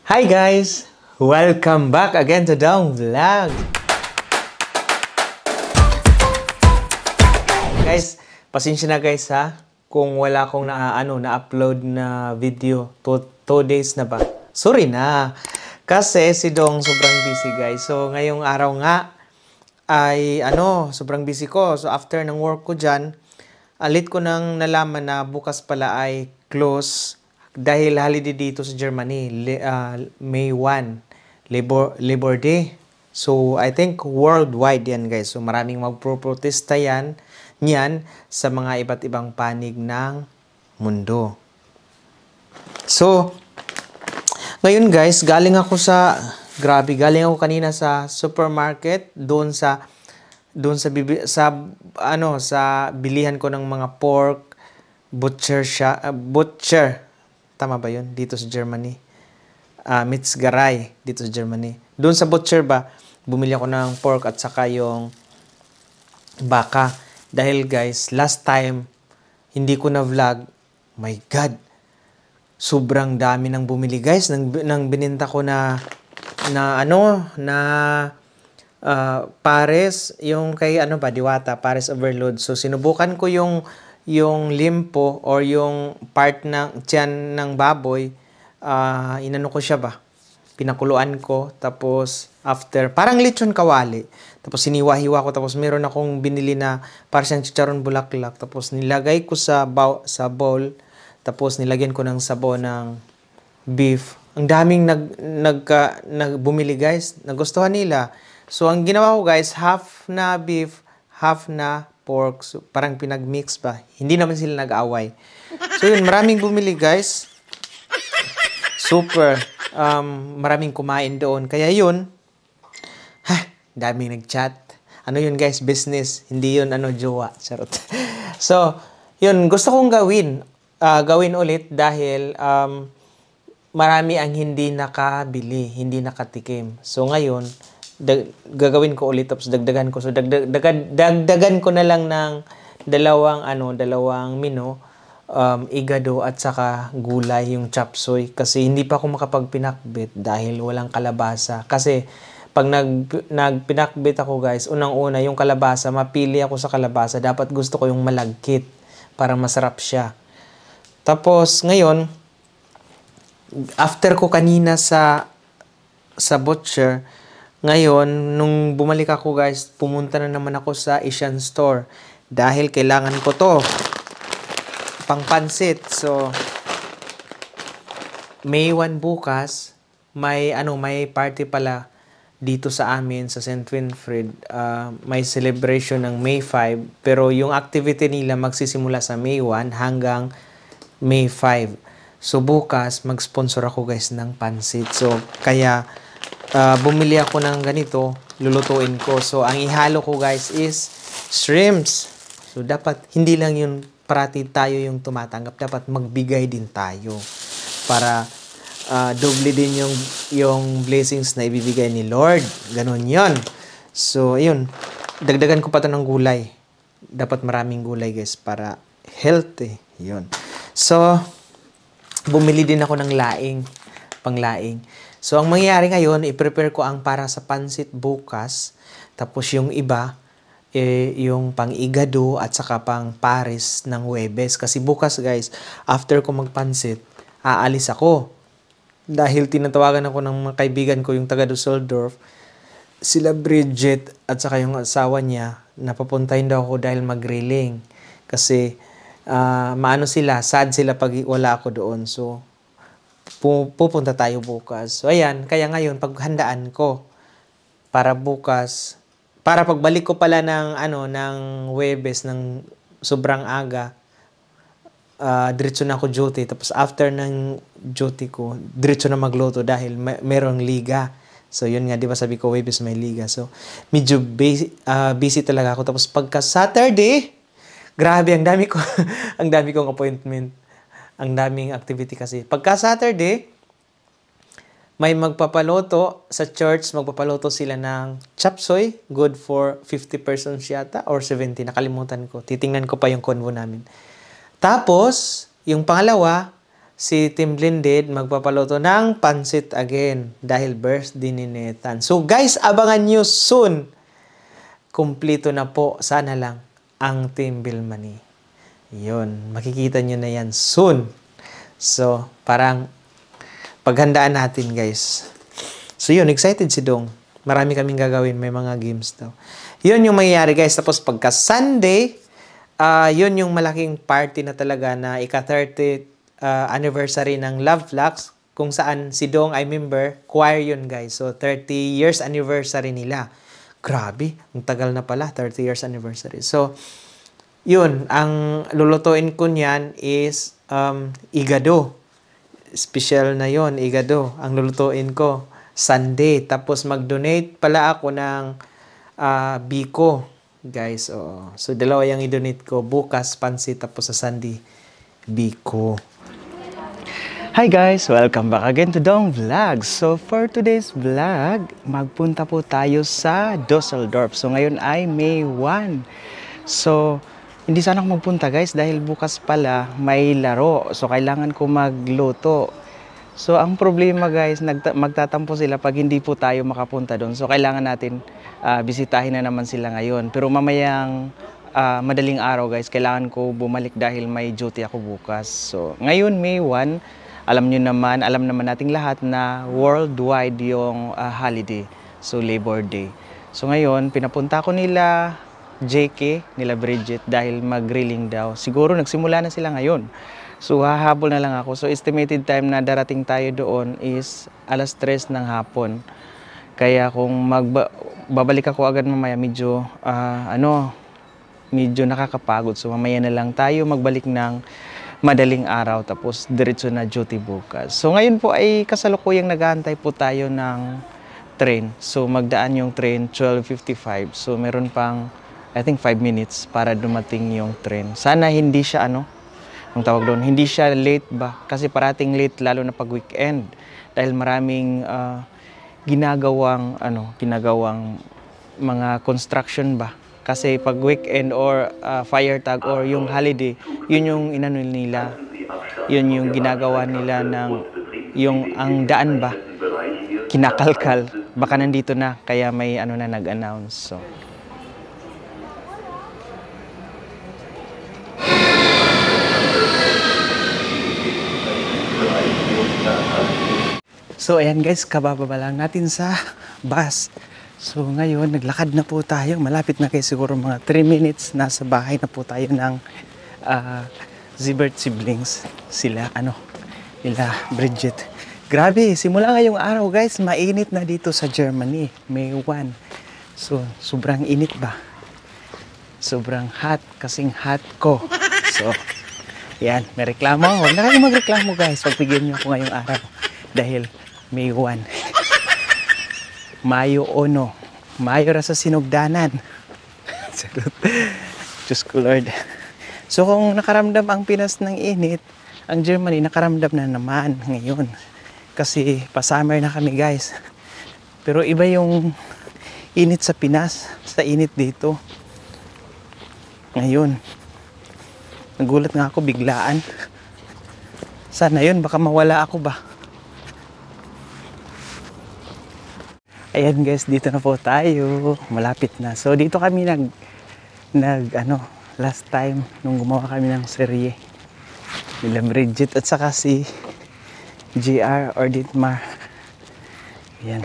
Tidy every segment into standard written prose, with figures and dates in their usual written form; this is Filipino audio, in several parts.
Hi guys! Welcome back again to Dong Vlog! Guys, pasensya na guys ha kung wala akong na-upload na video. 2 days na ba? Sorry na! Kasi si Dong sobrang busy guys. So ngayong araw nga ay sobrang busy ko. So after ng work ko dyan, late ko nang nalaman na bukas pala ay close dahil holiday dito sa Germany, May 1, Labor Day. So, I think worldwide yan guys. So, maraming magproprotesta niyan sa mga iba't ibang panig ng mundo. So, ngayon guys, galing ako kanina sa supermarket, doon sa bilihan ko ng mga pork, butcher. Tama ba yun? Dito sa Germany. Metzgerei, dito sa Germany. Doon sa butcher ba, bumili ako ng pork at saka yung baka. Dahil guys, last time, hindi ko na vlog. My God! Sobrang dami nang bumili guys. Nang bininta ko na pares, yung kay Diwata, pares overload. So, sinubukan ko yung limpo or yung part ng tiyan ng baboy, inano ko siya ba? Pinakuluan ko, tapos after, parang lechon kawali. Tapos siniwa-hiwa ko, tapos meron akong binili na parang siyang chicharon bulaklak. Tapos nilagay ko sa bowl, tapos nilagyan ko ng sabaw ng beef. Ang daming bumili guys, nagustuhan nila. So ang ginawa ko guys, half na beef, half na pork. So, parang pinag-mix ba? Hindi naman sila nag-away. So yun, maraming bumili guys. Super. Maraming kumain doon. Kaya yun, daming nag-chat. Ano yun guys? Business. Hindi yun jowa. Charot. So, yun, gusto kong gawin ulit dahil marami ang hindi nakabili, hindi nakatikim. So ngayon, gagawin ko ulit, tapos dagdagan ko. So dagdagan ko na lang ng dalawang mino, igado at saka gulay, yung chop suey, kasi hindi pa ako makapagpinakbit dahil walang kalabasa. Kasi pag nagpinakbit ako guys, unang-una yung kalabasa, mapili ako sa kalabasa, dapat gusto ko yung malagkit para masarap siya. Tapos ngayon, after ko kanina sa butcher, ngayon, nung bumalik ako guys, pumunta na naman ako sa Asian store. Dahil kailangan ko to pang pansit. So, May 1 bukas, may party pala dito sa amin sa St. Winfred. May celebration ng May 5. Pero yung activity nila magsisimula sa May 1 hanggang May 5. So, bukas, mag-sponsor ako guys ng pansit. So, kaya bumili ako ng ganito, lulutuin ko. So, ang ihalo ko guys is shrimps. So, dapat hindi lang yung parati tayo yung tumatanggap. Dapat magbigay din tayo para doble din yung blessings na ibibigay ni Lord. Ganon yon. So, ayun. Dagdagan ko pa to ng gulay. Dapat maraming gulay guys para healthy. Yun. So, bumili din ako ng panglaing. So, ang mangyayari ngayon, i-prepare ko ang para sa pansit bukas. Tapos yung iba, yung pang-igado at saka pang pares ng Huwebes. Kasi bukas guys, after ko magpansit, aalis ako. Dahil tinatawagan ako ng mga kaibigan ko, yung taga Dusseldorf, sila Bridget at saka yung asawa niya, napapuntahin daw ako dahil mag-grilling. Kasi, sad sila pag wala ako doon. So, pupunta tayo bukas. So, ayan. Kaya ngayon, paghandaan ko para bukas, para pagbalik ko pala ng Huwebes, ng sobrang aga, diretso na ako duty. Tapos, after ng duty ko, diretso na magluto dahil merong liga. So, yun nga, di ba sabi ko, Huwebes may liga. So, medyo busy talaga ako. Tapos, pagka Saturday, grabe, ang dami kong appointment. Ang daming activity kasi. Pagka Saturday, may magpapaloto sa church, magpapaloto sila ng chop suey, good for 50 persons yata, or 70, nakalimutan ko. Titingnan ko pa yung convo namin. Tapos, yung pangalawa, si Team Blended magpapaluto ng pansit again dahil birthday ni Nathan. So guys, abangan nyo soon. Kumpleto na po, sana lang, ang Team Bilmani. Yun, makikita nyo na yan soon. So, parang paghandaan natin guys. So yun, excited si Dong. Marami kaming gagawin, may mga games daw. Yun yung mangyayari guys. Tapos pagka Sunday, yun yung malaking party na talaga na ika-30 anniversary ng Love Flux, kung saan si Dong ay member, choir yun guys. So 30 years anniversary nila. Grabe, ang tagal na pala, 30 years anniversary. So, yun, ang lulutuin ko niyan is igado. Special na yon, igado. Ang lulutuin ko, Sunday. Tapos mag-donate pala ako ng biko. Guys, oo. So, dalawa yung i-donate ko. Bukas, pansit. Tapos sa Sunday, biko. Hi guys! Welcome back again to Dong Vlogs. So for today's vlog, magpunta po tayo sa Dusseldorf. So ngayon ay May 1. So hindi sana ako magpunta guys dahil bukas pala may laro. So kailangan ko magluto. So ang problema guys, magtatampo sila pag hindi po tayo makapunta doon. So kailangan natin bisitahin na naman sila ngayon. Pero mamayang madaling araw guys, kailangan ko bumalik dahil may duty ako bukas. So ngayon May 1, alam naman nating lahat na worldwide yung holiday. So, Labor Day. So, ngayon, pinapunta ko nila JK, nila Bridget, dahil mag-grilling daw. Siguro, nagsimula na sila ngayon. So, hahabol na lang ako. So, estimated time na darating tayo doon is 3:00 ng hapon. Kaya, kung babalik ako agad mamaya, medyo nakakapagod. So, mamaya na lang tayo magbalik ng madaling araw tapos diretso na duty bukas. So ngayon po ay kasalukuyang nag-aantay po tayo ng train. So magdaan yung train 12:55. So meron pang I think 5 minutes para dumating yung train. Sana hindi siya ang tawag doon, hindi siya late ba? Kasi parating late lalo na pag weekend dahil maraming ginagawang mga construction ba? Kasi pag weekend or fire tag or yung holiday, yun yung nila, yun yung ginagawa nila ng ang daan ba, kinakalkal, baka nandito na, kaya may na nag-announce. So ayan guys, kabababa lang natin sa bus. So ngayon, naglakad na po tayo. Malapit na kayo siguro mga 3 minutes. Nasa bahay na po tayo ng Zibert siblings. Nila Bridget. Grabe, simula ngayong araw guys, mainit na dito sa Germany. May 1. So, sobrang init ba? Sobrang hot, kasing hot ko. So, yan, may reklamo. Huwag na kayo magreklamo guys. Pagbigyan niyo ako ngayong araw. Dahil May 1. Mayo ono. Mayo ra sa sinugdanan. Diyos ko Lord. So kung nakaramdam ang Pinas ng init, ang Germany nakaramdam na naman ngayon. Kasi pa-summer na kami guys. Pero iba yung init sa Pinas, sa init dito. Ngayon. Nagulat nga ako biglaan. Sana yun, baka mawala ako ba? Ayan guys, dito na po tayo. Malapit na. So dito kami last time nung gumawa kami ng serye. Nila Bridget at saka si JR or Ditmar. Ayan.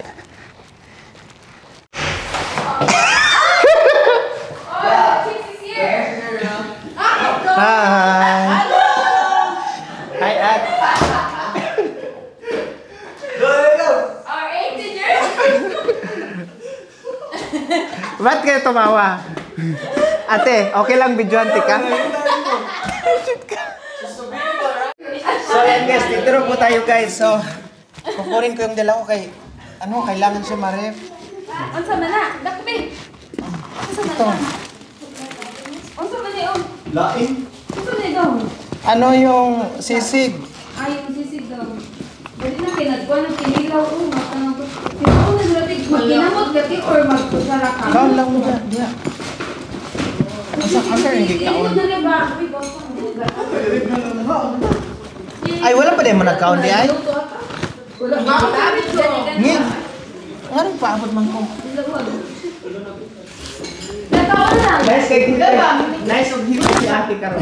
Hi! Hi, At! Ba't kayo tumawa? Ate, okay lang videoan ka? So ayan guys, dito rin po tayo guys. So, kukurin ko yung dala ko kay, kailangan siya ma-ref. Ang sama na, dakbe. Ang sama na. Ang sama na yun. Lain? Ang sama na yun. Ano yung sisig? Ay, yung sisig daw. Pwede na pinagwa ng pinilaw. Pinagwa na natin magkinamot gati or magkusarakan. Kaon lang mo dyan. Diyan. Asa hindi kaon? Ito na ba? Uy, boss ko. Ay, wala pa din mo nagkaon di ay? Wala ba? Ngin. Nga nang paabot man ko. Nagkaon lang. Guys, kay kita. Nice of hero si ate karon.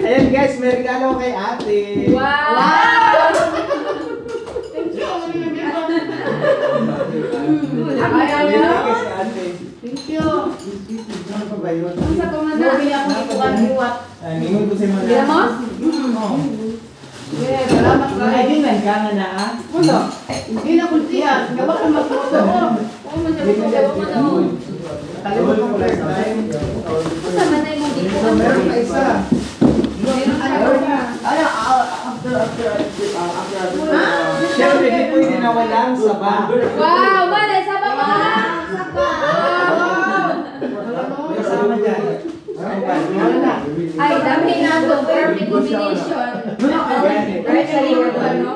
Ayan guys, may regalo kay ate. Wow! Thank you. Ano pa ba yun? Ang sa kumana. Ningon ko si Mana. Gila mo? Yeah, salamat ka. Ay, din man ka nga na ah. Wala. Hindi na kultiya. Gawa ko magluto. Oo, masyado ko gawa mo na. Kalimutan ko lang sa time. Basta manay mo dito. Meron pa isa. Siyempre, di pwede na walang saba. Wow! Manay, saba pa! Saba! May sama dyan. Ay, dami na ito. Perfect combination. Right, sa rin ko, ano?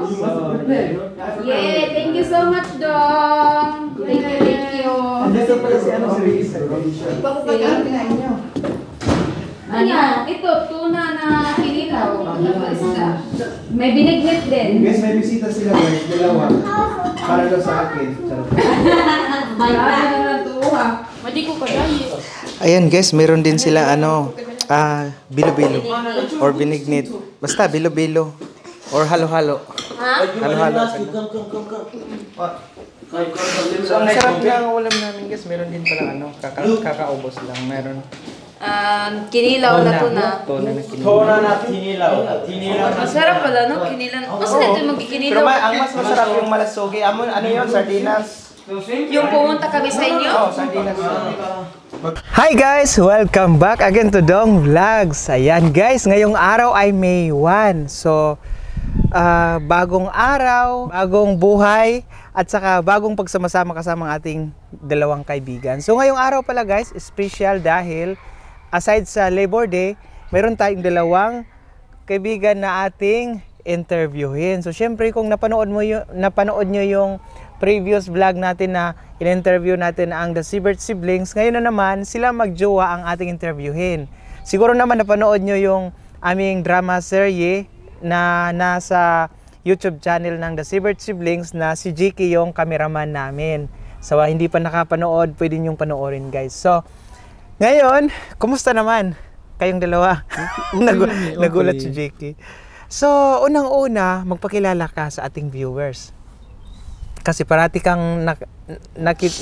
Yeah, thank you so much, Dong. Thank you, thank you. Andito pala si ano si Risa. Ano? Ito, tuna na kinilaw. May binignit din. Guys, may bisita sila guys. Dalawa. Para daw sa akin. Charot. Grabe na natuwa. Ayan guys, meron din sila bilo-bilo or binignit. Basta bilo-bilo or halo-halo. Halo-halo. So ang sarap ng ulam namin guys, meron din pala kakaubos lang. Meron Kinilaw na tuna. tuna na kinilaw. Tona na tinilaw. Tinilaw na. Masarap pala, no? Kinilan. Mas na ito Pero magkikinilaw. ang mas masarap yung malasugi. Ano yun? Sardinas. Yung pumunta kami sa inyo. Sardinas. Hi guys! Welcome back again to Dong Vlogs. Ayan guys, ngayong araw ay May 1. So, bagong araw, bagong buhay, at saka bagong pagsama-sama kasama ang ating dalawang kaibigan. So, ngayong araw pala guys, special dahil aside sa Labor Day, mayroon tayong dalawang kaibigan na ating interviewin. So, syempre kung napanood nyo yung previous vlog natin na in-interview natin ang The Siebert Siblings, ngayon na naman sila magjowa ang ating interviewin. Siguro naman napanood nyo yung aming drama serye na nasa YouTube channel ng The Siebert Siblings na si Jiki yung cameraman namin. So, hindi pa nakapanood, pwede nyong panoorin guys. So, ngayon, kumusta naman kayong dalawa? Nagulat si Jiki. So, unang-una, magpakilala ka sa ating viewers. Kasi parati kang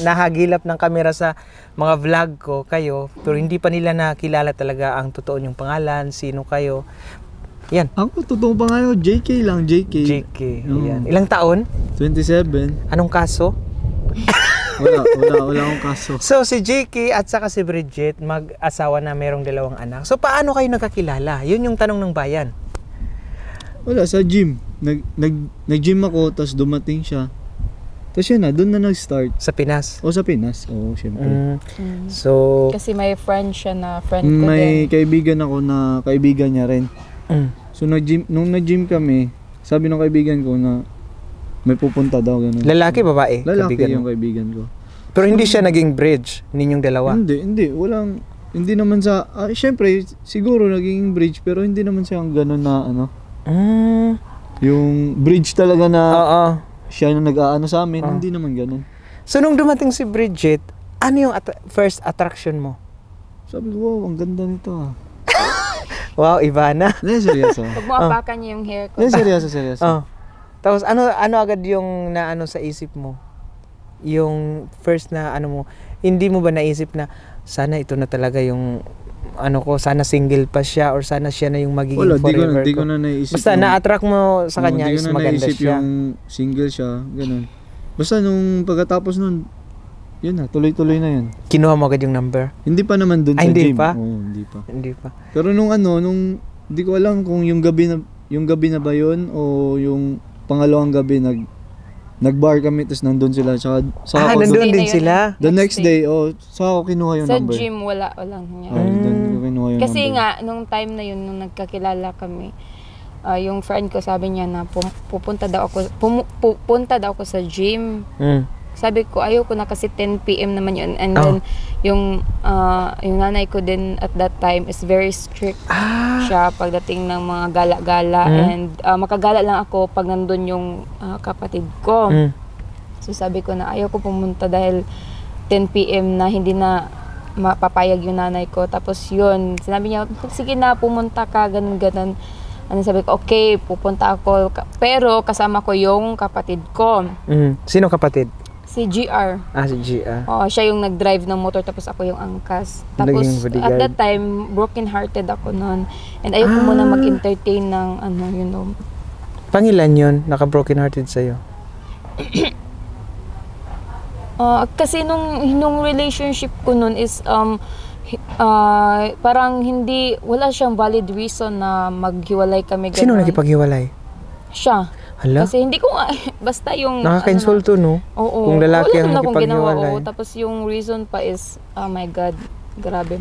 nahagilap ng kamera sa mga vlog ko kayo, pero hindi pa nila nakilala talaga ang totoo niyong pangalan, sino kayo. Yan. Ako, totoo pa nga yun, JK lang, JK. JK. Yan. Ilang taon? 27. Anong kaso? Wala akong kaso. So, si JK at saka si Bridget, mag-asawa na merong dalawang anak. So, paano kayo nagkakilala? Yun yung tanong ng bayan. Wala, sa gym. Nag-gym ako, tapos dumating siya. Tapos yun na, doon na nag-start. Sa Pinas? O sa Pinas, oo, syempre. So, Kasi may friend siya na friend ko May din. kaibigan ako na kaibigan niya rin. So nung nag-gym kami, sabi ng kaibigan ko na may pupunta daw, ganun. lalaki, babae? Lalaki kaibigan yung mo? kaibigan ko. Pero hindi siya naging bridge ninyong dalawa? Hindi, hindi naman sa, syempre, siguro naging bridge, pero hindi naman siya ang ganun na, yung bridge talaga na, Oo. siya yung nag-aano sa amin, hindi naman ganun. So, nung dumating si Bridget, ano yung first attraction mo? Sabi ko, wow, ang ganda nito ah. Wow, Ivana. Hindi, seryoso. Huwag mo apakan niya yung hair ko. Hindi, seryoso. Oh. Tapos, ano agad yung naano sa isip mo? Yung first na ano mo, hindi mo ba naisip na, sana ito na talaga yung, sana single pa siya or sana siya na yung magiging Wala, forever di ko. ko na naisip. Basta na-attract mo sa kanya Di is ko na maganda naisip siya. yung single siya, ganun. Basta nung pagkatapos nun, yun na, tuloy-tuloy na yun. Kinuha mo agad yung number? Hindi pa naman dun sa hindi gym. pa? Oo, hindi pa. Hindi pa. Pero nung hindi ko alam kung yung gabi na ba yun o yung pangalawang gabi nag-bar kami tapos nandun sila. Saka ako Nandun Hindi din na yun. sila? the next day, saka ako kinuha yung Sa number. gym, walang niya. Doon ko kinuha yung Kasi number. nga, nung time na yun, nung nagkakilala kami, yung friend ko sabi niya na pupunta daw ako sa gym. sabi ko ayoko na kasi 10 PM naman yun. And then yung nanay ko din at that time is very strict siya pagdating ng mga gala-gala and makagala lang ako pag nandun yung kapatid ko. So sabi ko na ayoko pumunta dahil 10 PM na hindi na mapapayag yung nanay ko. Tapos yun, sinabi niya, sige na, pumunta ka, ganun-ganun. Ano, sabi ko, okay, pupunta ako. Pero kasama ko yung kapatid ko. Sino kapatid? Si GR. Si GR. Oo, siya yung nag-drive ng motor tapos ako yung angkas. Tapos Naging bodyguard. at that time, broken-hearted ako noon. And ayoko muna mag-entertain ng Pangilan yun? Naka-broken hearted sa'yo? Kasi nung relationship ko nun is parang wala siyang valid reason na maghiwalay kami. Ganun. Sino nakipaghiwalay? Siya. Hala? Kasi hindi ko basta yung Nakaka-insulto, no? Oo. Kung lalaki ang wala naman akong ginawa, nakipaghiwalay. oo. Tapos yung reason pa is, oh my God, grabe.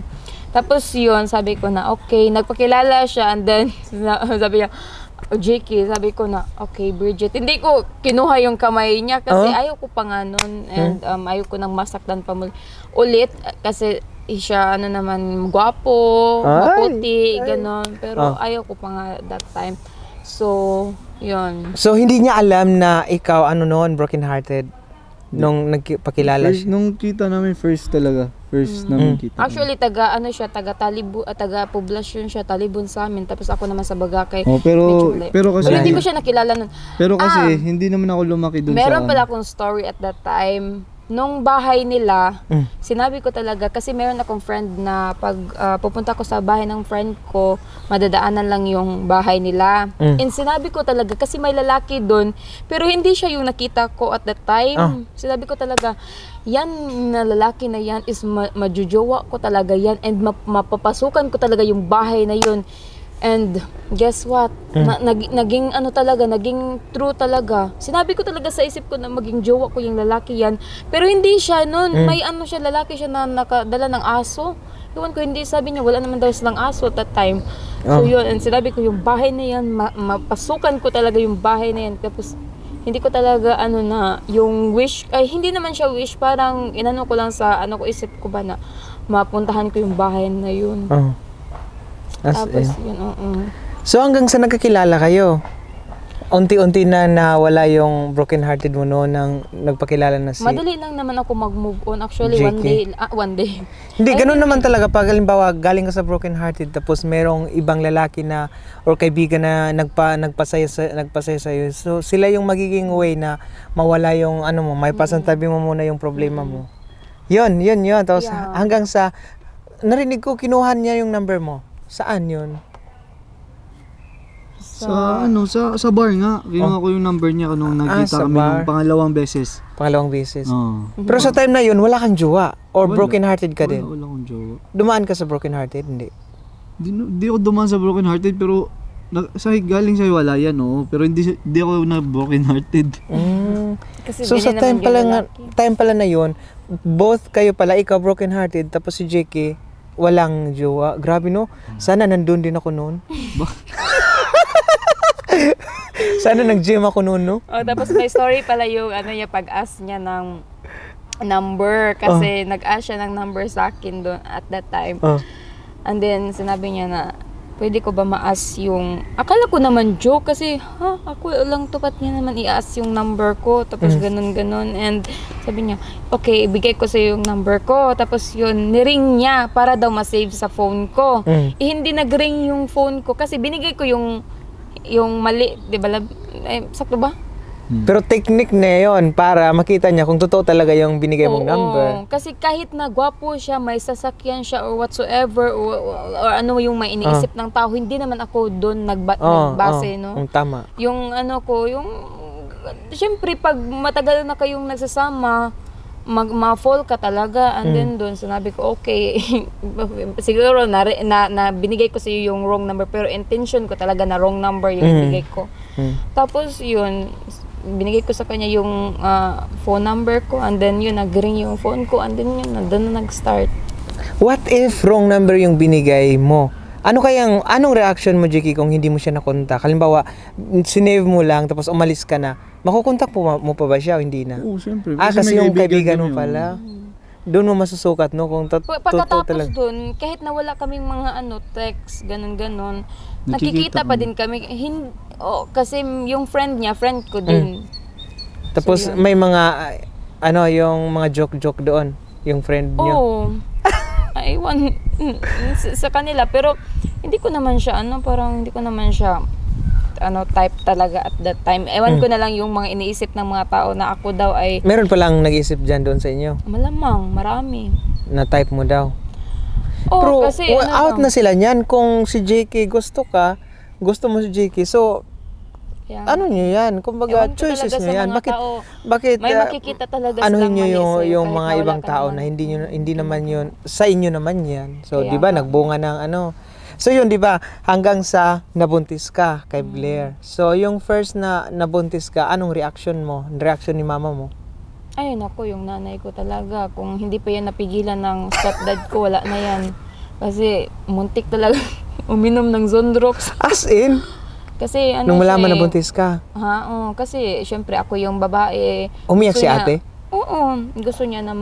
Tapos yun, sabi ko na, okay, nagpakilala siya and then, sabi niya, JK, sabi ko na, okay, Bridget. Hindi ko kinuha yung kamay niya kasi ayaw ko pa nga nun and ayaw ko nang masaktan pa ulit kasi siya naman gwapo, maputi, ganon. Pero ayaw ko pa nga that time. So, yun. So, hindi niya alam na ikaw, noon, broken hearted? Nung nagpakilala siya? Nung kita namin first talaga. First namin kita. Actually, taga poblasyon siya, Talibon sa amin. Tapos ako naman sa Bagakay. Pero kasi hindi ko siya nakilala nun. Pero kasi hindi naman ako lumaki doon sa Meron pala akong story at that time. Nung bahay nila, sinabi ko talaga, kasi meron akong friend na pag pupunta ko sa bahay ng friend ko, madadaanan lang yung bahay nila. And sinabi ko talaga, kasi may lalaki doon, pero hindi siya yung nakita ko at that time. Sinabi ko talaga, yan na lalaki na yan is majujowa ko talaga yan and mapapasukan ko talaga yung bahay na yun. And guess what? Naging naging true talaga. Sinabi ko talaga sa isip ko na maging jowa ko yung lalaki yan. Pero hindi siya nun. May lalaki siya na nakadala ng aso. Iwan ko, hindi, sabi niya, wala naman daw silang aso at that time. So yun, and sinabi ko yung bahay na yan, mapasukan ko talaga yung bahay na yan. Tapos hindi ko talaga yung wish, ay hindi naman siya wish, parang inano ko lang sa ko isip ko ba na mapuntahan ko yung bahay na yun. Tapos yun, So hanggang sa nagkakilala kayo, unti-unti na nawala yung broken hearted mo noon nang nagpakilala na si... Madali lang naman ako mag-move on. Actually, JK. one day. Hindi, ganun naman talaga. Pag halimbawa, galing ka sa broken hearted tapos merong ibang lalaki na or kaibigan na nagpasaya sa'yo. So sila yung magiging way na mawala yung mo, may pasantabi mo muna yung problema mo. Yun. Tapos hanggang sa, narinig ko, kinuhan niya yung number mo. Saan yun? Sa bar nga. Kinuha ko yung number niya nung nagkita kami bar. ng pangalawang beses. Pangalawang beses. Pero sa time na yun, wala kang jowa? Or broken hearted ka din? Wala akong jowa. Dumaan ka sa broken hearted? Hindi. Di ako dumaan sa broken hearted pero galing sa hiwalayan, pero hindi ako na broken hearted. Kasi So sa time pala na yun, both kayo pala, ikaw broken hearted tapos si JK walang jowa. Grabe, no? Sana nandun din ako noon. Sana nag-gym ako noon, no? Tapos may story pala yung pag-ask niya ng number kasi nag-ask siya ng number sa akin doon at that time. And then sinabi niya na pwede ko ba ma-ask yung, akala ko naman joke kasi ako lang tupat niya naman i-ask yung number ko tapos ganun and sabi niya okay, ibigay ko sa yung number ko tapos yun, niring niya para daw ma-save sa phone ko. Hindi nag-ring yung phone ko kasi binigay ko yung mali, di ba? Sakto ba? Pero technique na yun para makita niya kung totoo talaga yung binigay mong number. Kasi kahit na gwapo siya, may sasakyan siya or whatsoever or ano yung may iniisip ng tao, hindi naman ako doon nagbase, no? Tama. Yung siyempre pag matagal na kayong nagsasama, ma-fall ka talaga and then doon sinabi ko okay siguro na binigay ko sa iyo yung wrong number pero intention ko talaga na wrong number yung binigay ko. Tapos yun, binigay ko sa kanya yung phone number ko and then yun, nag-ring yung phone ko and then yun, doon na nag-start. What if wrong number yung binigay mo? Anong reaction mo, Jiki, kung hindi mo siya nakontak? Halimbawa, sinave mo lang tapos umalis ka na. Makukontak mo pa ba siya o hindi na? Oo, siyempre. Kasi may yung kaibigan mo kami, pala. Doon mo masusukat, no? Kung totoo Pagkatapos talaga. dun, kahit na wala kaming mga text, ganun-ganon, Nakikita nakikita pa kami. din kami. Kasi yung friend niya, friend ko din. Tapos So, yun. may mga, yung mga joke-joke doon. Yung friend niyo. Oo. Iwan sa kanila. Pero, hindi ko naman siya, type talaga at that time. Ewan ko na lang yung mga iniisip ng mga tao na ako daw ay Meron palang nag-isip dyan doon sa inyo. malamang, marami. Na type mo daw. Oo, Pero kasi out na sila niyan. Kung si JK gusto mo si JK. So, Kaya, ano nyo yan? Kumbaga, ewan ko choices talaga nyo sa yan. mga Bakit, tao. bakit, May makikita talaga ano silang nyo mali sa'yo yung kahit mga na wala ibang ka tao naman. na hindi naman yun, sa inyo naman yan. So, Kaya di ba, nga. nagbunga ng So, yun, di ba, hanggang sa nabuntis ka kay Blair. So, yung first na nabuntis ka, anong reaction mo? Reaction ni mama mo? Ayun ako, yung nanay ko talaga. Kung hindi pa yan napigilan ng stepdad ko, wala na yan. Kasi muntik talaga uminom ng Zondrox. As in? Kasi Nung malaman siya na buntis ka? Oo. Kasi syempre ako yung babae. Umiyak Gusto si niya- ate? Oo. Gusto niya na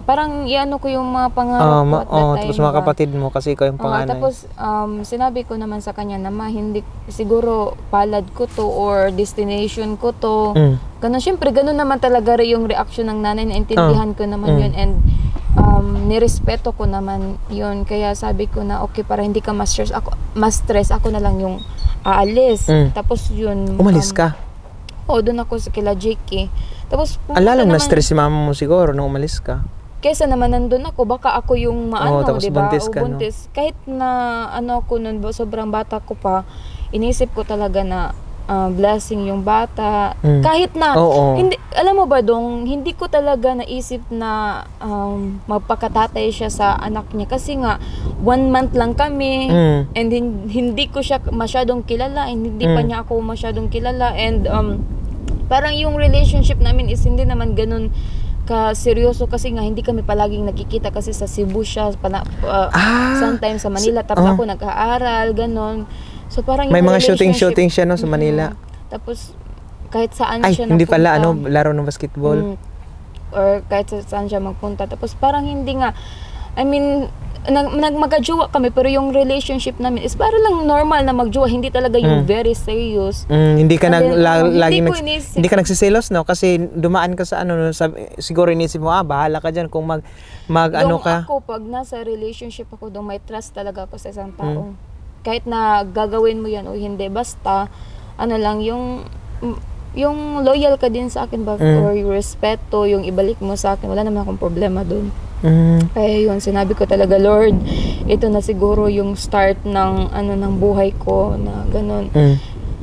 parang iano ko yung mga pangarap ko at that time. Tapos mga ba? kapatid mo kasi ikaw yung Oo, panganay. tapos sinabi ko naman sa kanya na hindi siguro palad ko to or destination ko to. Ganun, syempre ganun naman talaga rin yung reaction ng nanay, naintindihan ko naman yun and nirespeto ko naman yun. Kaya sabi ko na okay, para hindi ka ma-stress ako na lang yung aalis. Tapos yun. Umalis ka? Oo, doon ako sa kila JK. Tapos Alalong pumunta naman- na-stress si mama mo siguro nung umalis ka. Kesa naman nandun ako, baka ako yung tapos di ba? buntis ka, no? Buntis. Kahit na ako nun, sobrang bata ko pa, inisip ko talaga na blessing yung bata. Kahit na, Oo. hindi, alam mo ba dong, hindi ko talaga naisip na magpakatatay siya sa anak niya. Kasi nga, 1 month lang kami, and hindi ko siya masyadong kilala, and hindi pa niya ako masyadong kilala, and parang yung relationship namin is hindi naman ganun ka-seryoso kasi nga hindi kami palaging nakikita kasi sa Cebu siya, sometimes sa Manila, tapos ako nag-aaral, ganun. So parang May yung mga relationship- shooting siya no sa Manila. Tapos kahit saan Ay, siya hindi pala napunta, laro ng basketball. or kahit saan siya magpunta. Tapos parang hindi nga, I mean, magkajowa kami pero yung relationship namin is parang lang normal na magjowa, hindi talaga yung very serious. Hindi ka And then, laging hindi ko inisip. hindi ka nagsiselos no kasi dumaan ka sa siguro inisip mo bahala ka diyan kung ano ka. Ako pag nasa relationship ako doon, may trust talaga ako sa isang tao. Kahit na gagawin mo yan o hindi, basta lang yung loyal ka din sa akin ba, or yung respeto, yung ibalik mo sa akin, wala naman akong problema doon. Kaya yun, sinabi ko talaga, Lord, ito na siguro yung start ng ng buhay ko na ganun.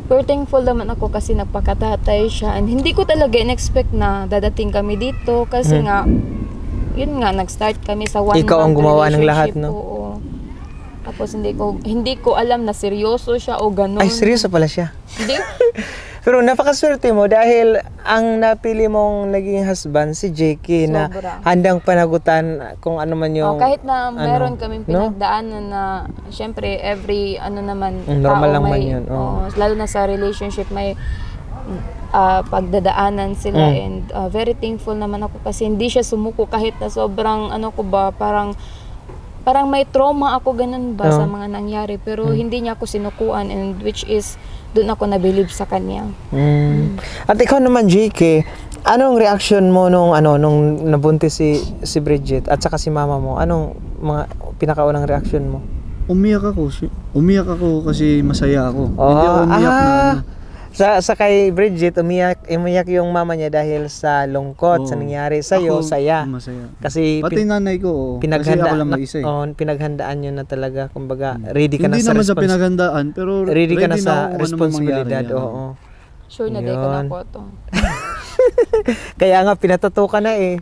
Pero thankful naman ako kasi nagpakatatay siya, and hindi ko talaga in-expect na dadating kami dito kasi nga yun nga, nag-start kami sa 1 month Ikaw ang gumawa ng lahat, relationship. no? Oo. Tapos hindi ko alam na seryoso siya o ganun. Ay, seryoso pala siya. Hindi. Pero napakaswerte mo dahil ang napili mong naging husband si JK na Sobra. handang panagutan kung ano man yung Kahit na meron kaming no? pinagdaanan na syempre every naman normal tao lang man may, yun, oo. lalo na sa relationship may pagdadaanan sila, and very thankful naman ako kasi hindi siya sumuko kahit na sobrang parang may trauma ako ganun ba sa mga nangyari, pero hindi niya ako sinukuan, and which is doon ako nabilib sa kanya. At ikaw naman JK, anong reaction mo nung nabuntis si Bridget at saka si mama mo? Anong mga pinakaunang reaction mo? Umiyak ako kasi masaya ako. Hindi ako umiyak na Sa kay Bridget, umiyak yung mama niya dahil sa lungkot, sa nangyari sa'yo, Ako, saya. Masaya. Kasi Pati nanay ko, kasi ako lang mag-isa eh. pinaghandaan nyo na talaga, kumbaga, ready ka Hindi na sa naman sa pinaghandaan, pero ready ka na ako sa kung ano man responsibilidad, mangyari, oo. Sure na day ko na Yun. po to. Kaya nga, pinatato ka na eh.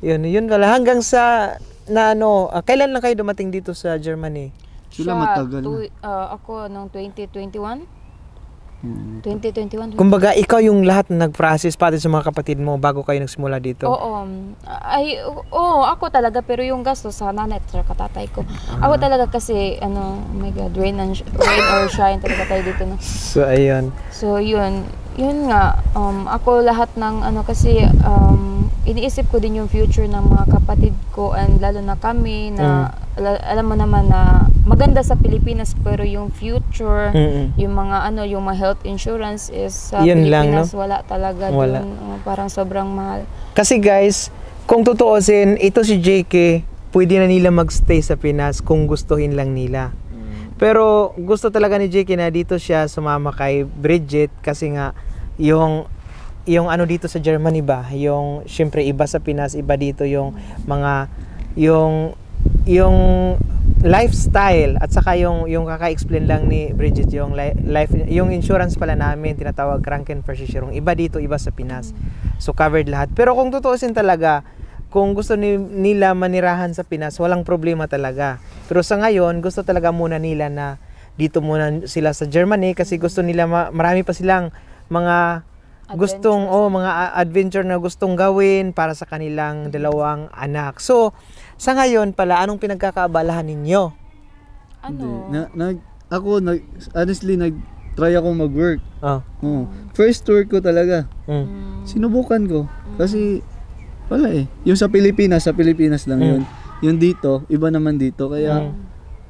Yun pala. Hanggang sa, kailan lang kayo dumating dito sa Germany? Sila matagal na. Ako noong 2021. 2021. Kumbaga, ikaw yung lahat na nag-process pati sa mga kapatid mo bago kayo nagsimula dito. Oo. Ako talaga, pero yung gasto sa nanay at sa katatay ko. Ako talaga kasi, oh my God, rain or shine talaga tayo dito. No? So, ayun. So, yun. yun nga, ako lahat ng kasi iniisip ko din yung future ng mga kapatid ko and lalo na kami na alam mo naman na maganda sa Pilipinas pero yung future, yung mga yung mga health insurance is sa Yun lang, Pilipinas no? wala talaga Wala. dun, parang sobrang mahal. Kasi guys, kung tutuusin, ito si JK, pwede na nila magstay sa Pinas kung gustuhin lang nila. Pero gusto talaga ni JK na dito siya sumama kay Bridget kasi nga yung dito sa Germany ba, yung syempre iba sa Pinas, iba dito yung mga yung lifestyle at saka yung kaka-explain lang ni Bridget yung yung insurance pala namin tinatawag Krankenversicherung, iba dito, iba sa Pinas. So covered lahat. Pero kung tutuusin talaga, kung gusto nila manirahan sa Pinas, walang problema talaga. Pero sa ngayon, gusto talaga muna nila na dito muna sila sa Germany kasi gusto nila marami pa silang mga gustong mga adventure na gustong gawin para sa kanilang dalawang anak. So, sa ngayon pala, anong pinagkakaabalahan ninyo? Honestly, nag-try ako mag-work. Oh. First tour ko talaga. Sinubukan ko. Kasi, wala yung sa Pilipinas lang yun. Yung dito, iba naman dito. Kaya,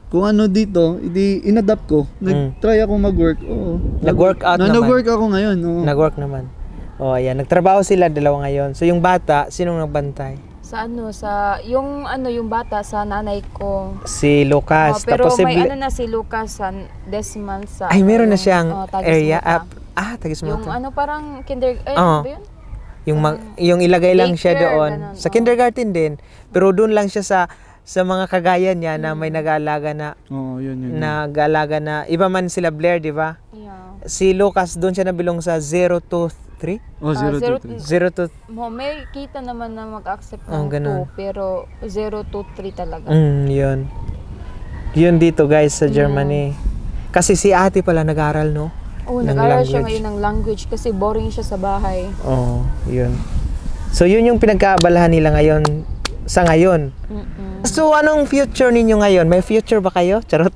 kung ano dito, inadapt ko. Nag-try ako mag-work. Oo. Nag-workout naman. Nag-work ako ngayon. Oo. Nag-work naman. Oh, ayan. Nagtrabaho sila dalawa ngayon. So, yung bata, sinong nagbantay? Yung bata sa nanay ko. Si Lucas. Pero Tapos may si Lucas sa Desman sa meron na siyang area Tagismuta. Tagismuta. Yung parang Oo. ba yun? Yung ilagay lang siya Daycare, doon. ganun, Sa kindergarten din. Pero doon lang siya sa mga kagaya niya na may nag-aalaga na yun. nag-aalaga na iba man sila Blair, di ba? Yeah. Si Lucas doon siya nabilong sa 0 to 3. 0 to 3. 0 to May kita naman na mag-accept Oh, ng ganun. 2 pero 0 to 3 talaga. yun. Yun dito guys sa Germany. Kasi si ate pala nag-aral, no? Nag-aral siya ngayon ng language kasi boring siya sa bahay. Yun. So yun yung pinagkaabalahan nila ngayon sa ngayon. So anong future ninyo ngayon? May future ba kayo? Charot.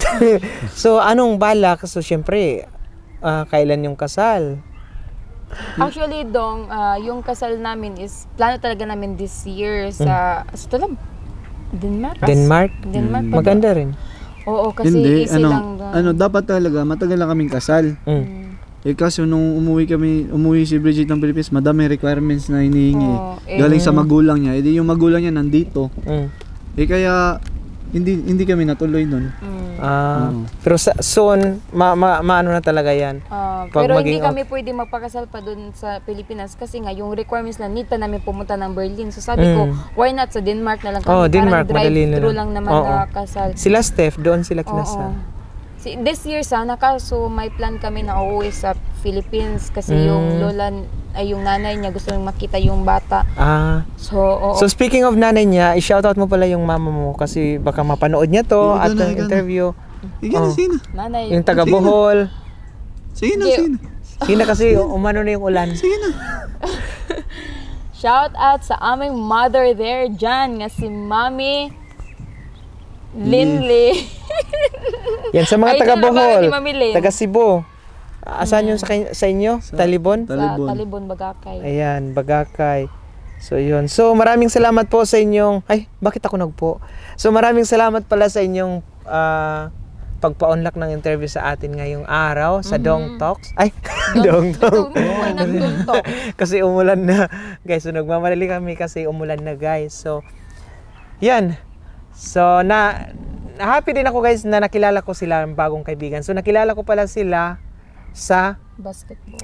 So anong balak? So syempre, kailan yung kasal? Actually, yung kasal namin is plano talaga namin this year sa Denmark. Denmark? Denmark. Maganda rin. Oo, kasi Hindi, easy lang doon. dapat talaga, matagal na kaming kasal. Kaso nung umuwi si Bridget ng Pilipinas, madami requirements na hinihingi. Galing sa magulang niya. Yung magulang niya nandito. Kaya, hindi kami natuloy nun. Pero soon, maano na talaga yan. Pag Pero hindi maging kami pwede magpakasal pa doon sa Pilipinas kasi nga yung requirements na need pa namin pumunta ng Berlin. So sabi ko, why not sa Denmark na lang kami? Denmark, parang madali na drive-thru lang. lang naman na kasal. Sila Steph, doon sila kinasal. This year sana kaso may plan kami na uuwi sa Philippines kasi yung yung nanay niya gusto nang makita yung bata. So speaking of nanay niya, i-shoutout mo pala yung mama mo kasi baka mapanood niya to at ang interview. Sina? Nanay. Yung taga Bohol. Sina? Sina kasi umano na yung ulan. Shout out sa aming mother there dyan nga si Mami Linley. Yan sa mga Ay, taga sino ba Bohol, ni Mami Lin? taga Cebu. Asan yung sa inyo? Talibon? Sa Talibon, Bagakay. Ayan, Bagakay. So yun. So maraming salamat po sa inyong bakit ako nagpo? So maraming salamat pala sa inyong pagpa-unlock ng interview sa atin ngayong araw sa Dong Talks. Dong Talks. Kasi umulan na. Guys, so nagmamadali kami kasi umulan na, guys. So yan. So happy din ako, guys, na nakilala ko sila, bagong kaibigan. So nakilala ko pala sila sa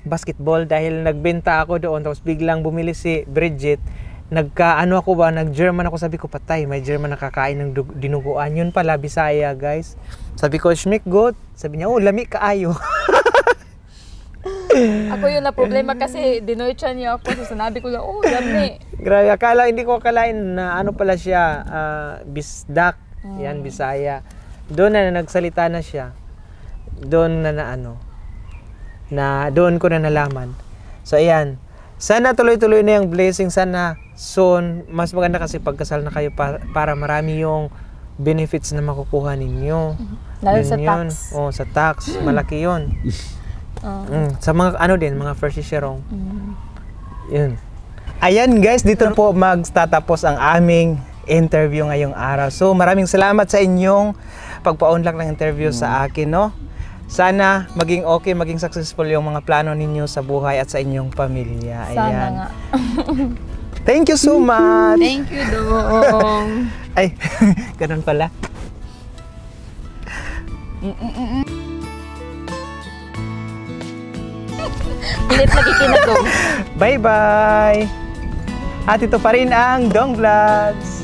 basketball dahil nagbenta ako doon tapos biglang bumili si Bridget. Nag-German ako, sabi ko patay, may German nakakain ng dinuguan. Yun pala, Bisaya, guys. Sabi ko, schmeck gut. Sabi niya, lami kaayo. Ako yun na problema kasi dinoychan niya ako. So sinabi ko lang, lami. Grabe, hindi ko akalain na ano pala siya, bisdak. Yan, Bisaya. Doon na nagsalita na siya. Doon doon ko na nalaman. So ayan, sana tuloy-tuloy na yung blessing. Sana soon, mas maganda kasi pagkasal na kayo para marami yung benefits na makukuha ninyo. Lalo sa tax. Sa tax, malaki yun. Sa mga ano din, mga first yearong. Yun. Ayan guys, dito po magtatapos ang aming interview ngayong araw. So maraming salamat sa inyong pagpa-unlock ng interview sa akin, no? Sana maging okay, maging successful yung mga plano ninyo sa buhay at sa inyong pamilya. Ayan. Sana nga. Thank you so much. Thank you, Dong. Ay, ganun pala. Pilit lagi kinagong. Bye-bye! At ito pa rin ang Dong Vlogs.